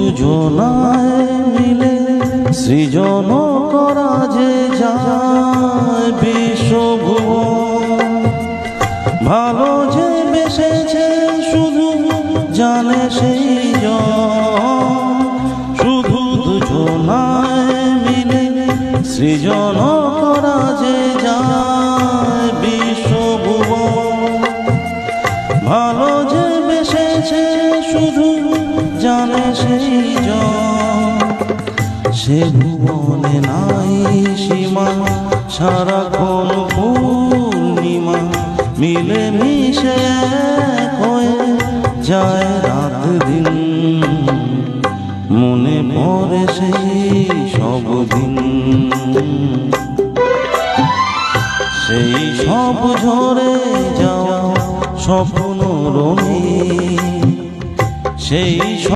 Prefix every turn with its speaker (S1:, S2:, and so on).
S1: দুজনায় মিলে সৃজন করা যে যায় বিশ্বভুবন। ভালো যে বেসেছে শুধু জানে সেই জন, শুধু দুজনায় মিলে সৃজন করা যে যায় বিশ্বভুবন। ভালো যে বেসেছে শুধু জানে সেই জন, সে ভুবনে নাই সীমা সারাক্ষণ পূর্ণিমা, মিলে মিশে হয়ে যায় রাত দিন। মনে পড়ে সেই সব দিন, সেই সব ঝরে যাওয়া স্বপ্ন রঙিন, সেই